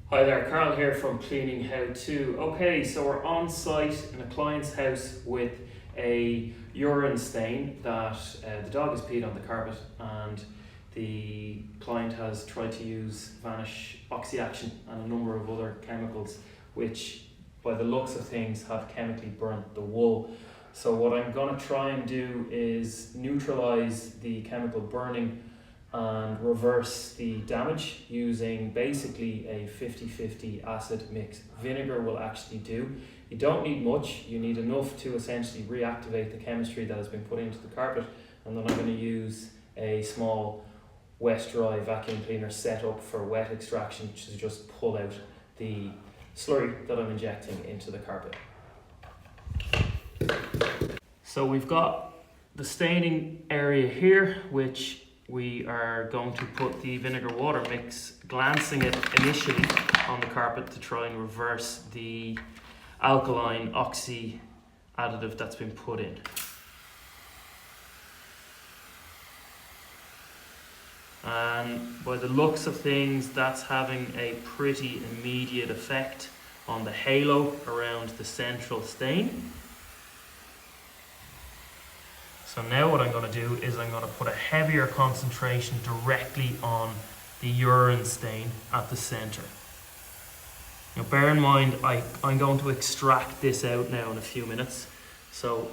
Hi there, Carl here from Cleaning How To. Okay, so we're on site in a client's house with a urine stain that the dog has peed on the carpet, and the client has tried to use Vanish Oxy-Action and a number of other chemicals which, by the looks of things, have chemically burnt the wool. So what I'm going to try and do is neutralise the chemical burning and reverse the damage using basically a 50-50 acid mix. Vinegar will actually do. You don't need much, you need enough to essentially reactivate the chemistry that has been put into the carpet, and then I'm going to use a small wet dry vacuum cleaner set up for wet extraction to just pull out the slurry that I'm injecting into the carpet. So we've got the staining area here, which we are going to put the vinegar water mix, glancing it initially on the carpet to try and reverse the alkaline oxy additive that's been put in. And by the looks of things, that's having a pretty immediate effect on the halo around the central stain. So now what I'm going to do is I'm going to put a heavier concentration directly on the urine stain at the centre. Now bear in mind, I'm going to extract this out now in a few minutes. So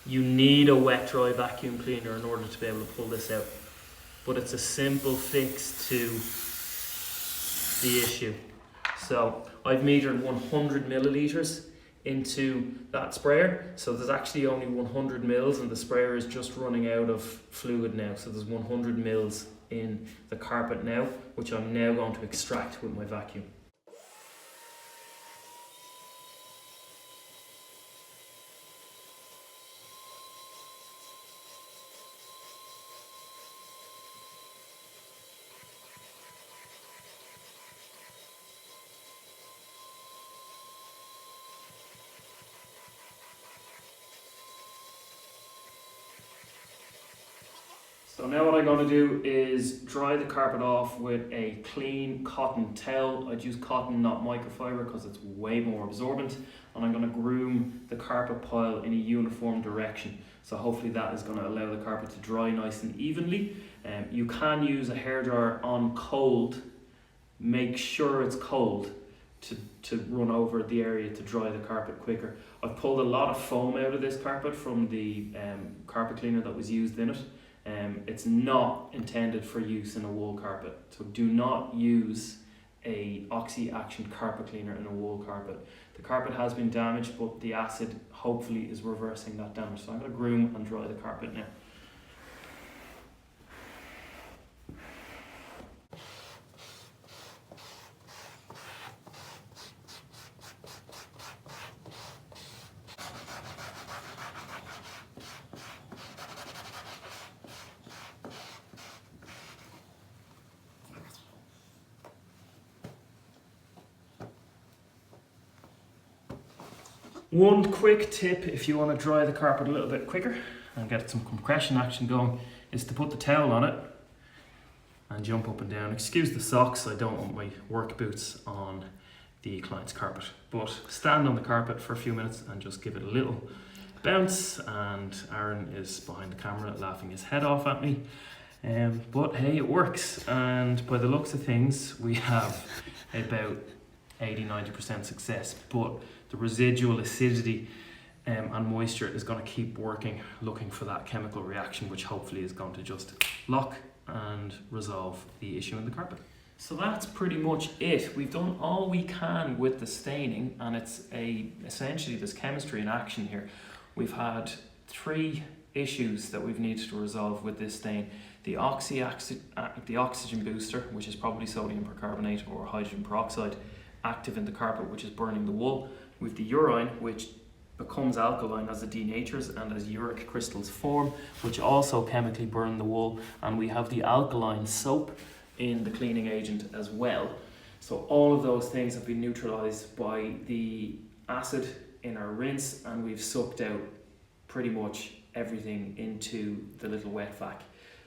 you need a wet dry vacuum cleaner in order to be able to pull this out. But it's a simple fix to the issue. So I've metered 100 millilitres into that sprayer, so there's actually only 100 mils and the sprayer is just running out of fluid now, so there's 100 mils in the carpet now, which I'm now going to extract with my vacuum. So now what I'm going to do is dry the carpet off with a clean cotton towel. I'd use cotton, not microfiber, because it's way more absorbent. And I'm going to groom the carpet pile in a uniform direction. So hopefully that is going to allow the carpet to dry nice and evenly. You can use a hairdryer on cold. Make sure it's cold to run over the area to dry the carpet quicker. I've pulled a lot of foam out of this carpet from the carpet cleaner that was used in it. It's not intended for use in a wool carpet, so do not use a Oxy-Action carpet cleaner in a wool carpet. The carpet has been damaged, but the acid hopefully is reversing that damage. So I'm going to groom and dry the carpet now. One quick tip if you want to dry the carpet a little bit quicker and get some compression action going is to put the towel on it and jump up and down. Excuse the socks, I don't want my work boots on the client's carpet. But stand on the carpet for a few minutes and just give it a little bounce, and Aaron is behind the camera laughing his head off at me. But hey, it works, and by the looks of things we have about 80-90% success, but the residual acidity and moisture is going to keep working, looking for that chemical reaction, which hopefully is going to just lock and resolve the issue in the carpet. So that's pretty much it. We've done all we can with the staining, and it's essentially there's chemistry in action here. We've had 3 issues that we've needed to resolve with this stain. The oxygen booster, which is probably sodium percarbonate or hydrogen peroxide, active in the carpet, which is burning the wool. With the urine, which becomes alkaline as it denatures and as uric crystals form, which also chemically burn the wool. And we have the alkaline soap in the cleaning agent as well. So all of those things have been neutralized by the acid in our rinse, and we've sucked out pretty much everything into the little wet vac.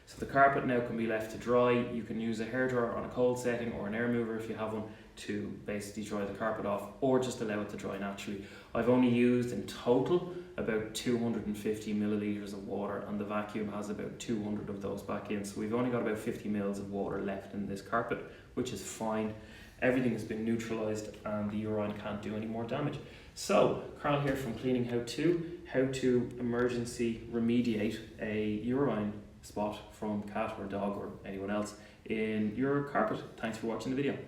So the carpet now can be left to dry. You can use a hairdryer on a cold setting or an air mover if you have one to basically dry the carpet off, or just allow it to dry naturally. I've only used in total about 250 millilitres of water, and the vacuum has about 200 of those back in, so we've only got about 50 mils of water left in this carpet, which is fine. Everything has been neutralised and the urine can't do any more damage. So, Carl here from Cleaning How to emergency remediate a urine spot from cat or dog or anyone else in your carpet. Thanks for watching the video.